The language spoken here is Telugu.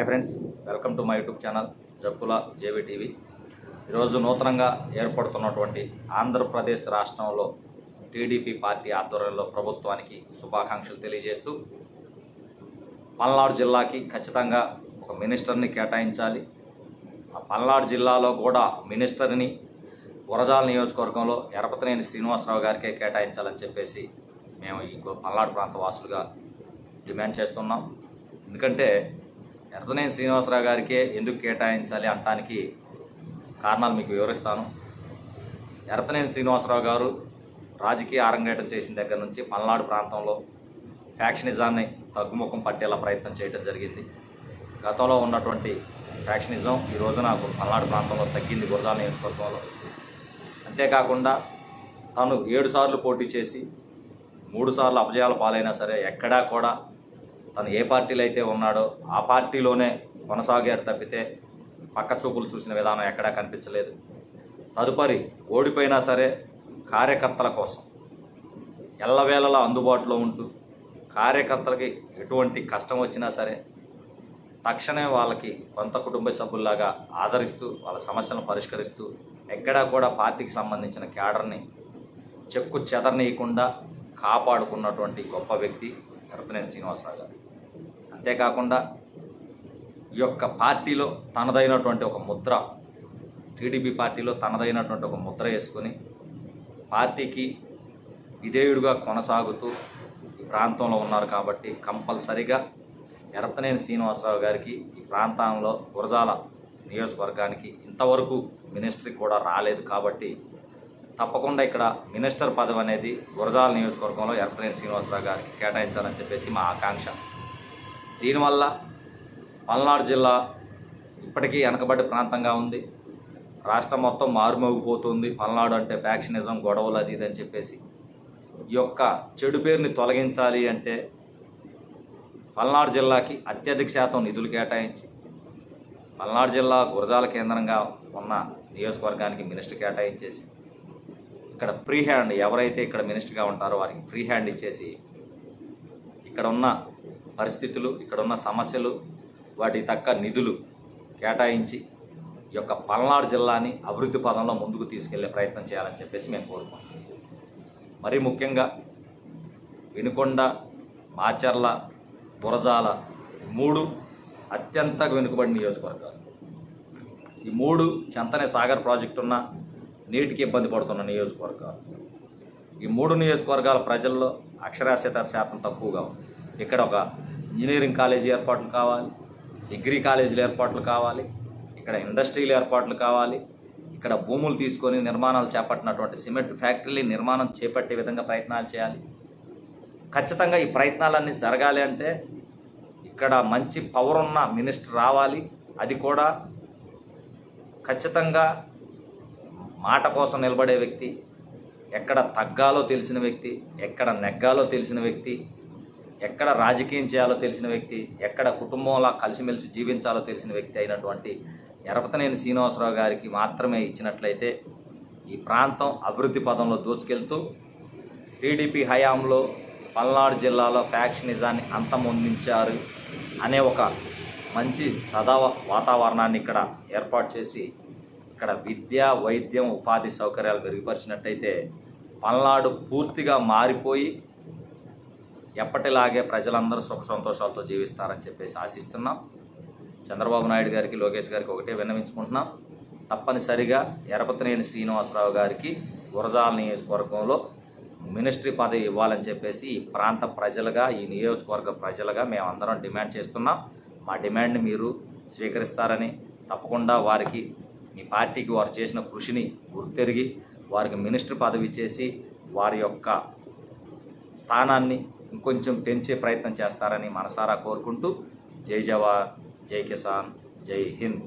Hi friends, welcome to my YouTube channel Jakkula JV TV. ఈరోజు నూతనంగా ఏర్పడుతున్నటువంటి ఆంధ్రప్రదేశ్ రాష్ట్రంలో టీడీపీ పార్టీ ఆధ్వర్యంలో ప్రభుత్వానికి శుభాకాంక్షలు తెలియజేస్తూ పల్నాడు జిల్లాకి ఖచ్చితంగా ఒక మినిస్టర్ని కేటాయించాలి. ఆ పల్నాడు జిల్లాలో కూడా మినిస్టర్ని గురజాల నియోజకవర్గంలో ఎరపతినేని శ్రీనివాసరావు గారికే కేటాయించాలని చెప్పేసి మేము ఈ పల్నాడు ప్రాంత వాసులుగా డిమాండ్ చేస్తున్నాం. ఎందుకంటే ఎరపతినేని శ్రీనివాసరావు గారికే ఎందుకు కేటాయించాలి అనడానికి కారణాలు మీకు వివరిస్తాను. ఎరపతినేని శ్రీనివాసరావు గారు రాజకీయ అరంగేటం చేసిన దగ్గర నుంచి పల్నాడు ప్రాంతంలో ఫ్యాక్షనిజాన్ని తగ్గుముఖం పట్టేలా ప్రయత్నం చేయడం జరిగింది. గతంలో ఉన్నటువంటి ఫ్యాక్షనిజం ఈ రోజున పల్నాడు ప్రాంతంలో తగ్గింది, గురజాల నియోజకవర్గంలో. అంతేకాకుండా తను 7 సార్లు పోటీ చేసి 3 సార్లు అపజయాల పాలైనా సరే ఎక్కడా కూడా తను ఏ పార్టీలో అయితే ఉన్నాడో ఆ పార్టీలోనే కొనసాగారు తప్పితే పక్క చూపులు చూసిన విధానం ఎక్కడా కనిపించలేదు. తదుపరి ఓడిపోయినా సరే కార్యకర్తల కోసం ఎల్లవేళలా అందుబాటులో ఉంటూ కార్యకర్తలకి ఎటువంటి కష్టం వచ్చినా సరే తక్షణమే వాళ్ళకి కొంత కుటుంబ సభ్యుల్లాగా ఆదరిస్తూ వాళ్ళ సమస్యలను పరిష్కరిస్తూ ఎక్కడా కూడా పార్టీకి సంబంధించిన క్యాడర్ని చెక్కు చెదరనీయకుండా కాపాడుకున్నటువంటి గొప్ప వ్యక్తి ఎరపతినేని శ్రీనివాసరావు గారు. అంతేకాకుండా ఈ యొక్క పార్టీలో తనదైనటువంటి ఒక ముద్ర, టీడీపీ పార్టీలో తనదైనటువంటి ఒక ముద్ర వేసుకొని పార్టీకి విధేయుడిగా కొనసాగుతూ ఈ ప్రాంతంలో ఉన్నారు కాబట్టి కంపల్సరిగా ఎరపతినేని శ్రీనివాసరావు గారికి ఈ ప్రాంతంలో గురజాల నియోజకవర్గానికి ఇంతవరకు మినిస్ట్రీ కూడా రాలేదు కాబట్టి తప్పకుండా ఇక్కడ మినిస్టర్ పదవి అనేది గురజాల నియోజకవర్గంలో ఎరపతినేని శ్రీనివాసరావు గారికి కేటాయించాలని చెప్పేసి మా ఆకాంక్ష. దీనివల్ల పల్నాడు జిల్లా ఇప్పటికీ వెనకబడి ప్రాంతంగా ఉంది. రాష్ట్రం మొత్తం మారుమోగిపోతుంది. పల్నాడు అంటే ఫ్యాక్షనిజం, గొడవలు అది ఇది అని చెప్పేసి ఈ యొక్క చెడు పేరుని తొలగించాలి అంటే పల్నాడు జిల్లాకి అత్యధిక శాతం నిధులు కేటాయించి పల్నాడు జిల్లా గురజాల కేంద్రంగా ఉన్న నియోజకవర్గానికి మినిస్టర్ కేటాయించేసి ఇక్కడ ఫ్రీ హ్యాండ్, ఎవరైతే ఇక్కడ మినిస్టర్గా ఉంటారో వారికి ఫ్రీ హ్యాండ్ ఇచ్చేసి ఇక్కడ ఉన్న పరిస్థితులు, ఇక్కడ ఉన్న సమస్యలు, వాటి తగ్గ నిధులు కేటాయించి ఈ యొక్క పల్నాడు జిల్లాని అభివృద్ధి పదంలో ముందుకు తీసుకెళ్లే ప్రయత్నం చేయాలని చెప్పేసి మేము కోరుకుంటున్నాం. మరీ ముఖ్యంగా వినుకొండ, మాచర్ల, గురజాల 3 అత్యంత వెనుకబడిన నియోజకవర్గాలు. ఈ 3 చెంతనే సాగర్ ప్రాజెక్టు ఉన్న నీటికి ఇబ్బంది పడుతున్న నియోజకవర్గాలు. ఈ 3 నియోజకవర్గాల ప్రజల్లో అక్షరాస్యత శాతం తక్కువగా ఉంది. ఇక్కడ ఒక ఇంజనీరింగ్ కాలేజీ ఏర్పాట్లు కావాలి, డిగ్రీ కాలేజీలు ఏర్పాట్లు కావాలి, ఇక్కడ ఇండస్ట్రీలు ఏర్పాట్లు కావాలి, ఇక్కడ భూములు తీసుకొని నిర్మాణాలు చేపట్టినటువంటి సిమెంట్ ఫ్యాక్టరీలు నిర్మాణం చేపట్టే విధంగా ప్రయత్నాలు చేయాలి. ఖచ్చితంగా ఈ ప్రయత్నాలన్నీ జరగాలి అంటే ఇక్కడ మంచి పవర్ ఉన్న మినిస్టర్ రావాలి. అది కూడా ఖచ్చితంగా మాట కోసం నిలబడే వ్యక్తి, ఎక్కడ తగ్గాలో తెలిసిన వ్యక్తి, ఎక్కడ నెగ్గాలో తెలిసిన వ్యక్తి, ఎక్కడ రాజకీయం చేయాలో తెలిసిన వ్యక్తి, ఎక్కడ కుటుంబంలా కలిసిమెలిసి జీవించాలో తెలిసిన వ్యక్తి అయినటువంటి ఎరపతినేని శ్రీనివాసరావు గారికి మాత్రమే ఇచ్చినట్లయితే ఈ ప్రాంతం అభివృద్ధి పదంలో దూసుకెళ్తూ టీడీపీ హయాంలో పల్నాడు జిల్లాలో ఫ్యాక్షనిజాన్ని అంతమొందించారు అనే ఒక మంచి సదా వాతావరణాన్ని ఇక్కడ ఏర్పాటు చేసి ఇక్కడ విద్య, వైద్యం, ఉపాధి సౌకర్యాలు మెరుగుపరిచినట్టయితే పల్నాడు పూర్తిగా మారిపోయి ఎప్పటిలాగే ప్రజలందరూ సుఖ సంతోషాలతో జీవిస్తారని చెప్పేసి ఆశిస్తున్నాం. చంద్రబాబు నాయుడు గారికి, లోకేష్ గారికి ఒకటే విన్నవించుకుంటున్నాం. తప్పనిసరిగా ఎరపతినేని శ్రీనివాసరావు గారికి గురజాల నియోజకవర్గంలో మినిస్ట్రీ పదవి ఇవ్వాలని చెప్పేసి ఈ ప్రాంత ప్రజలుగా, ఈ నియోజకవర్గ ప్రజలుగా మేమందరం డిమాండ్ చేస్తున్నాం. మా డిమాండ్ని మీరు స్వీకరిస్తారని, తప్పకుండా వారికి, మీ పార్టీకి వారు చేసిన కృషిని గుర్తెరిగి వారికి మినిస్టర్ పదవి ఇచ్చేసి వారి యొక్క స్థానాన్ని ఇంకొంచెం పెంచే ప్రయత్నం చేస్తారని మనసారా కోరుకుంటూ జై జవాన్, జై కిసాన్, జై హింద్.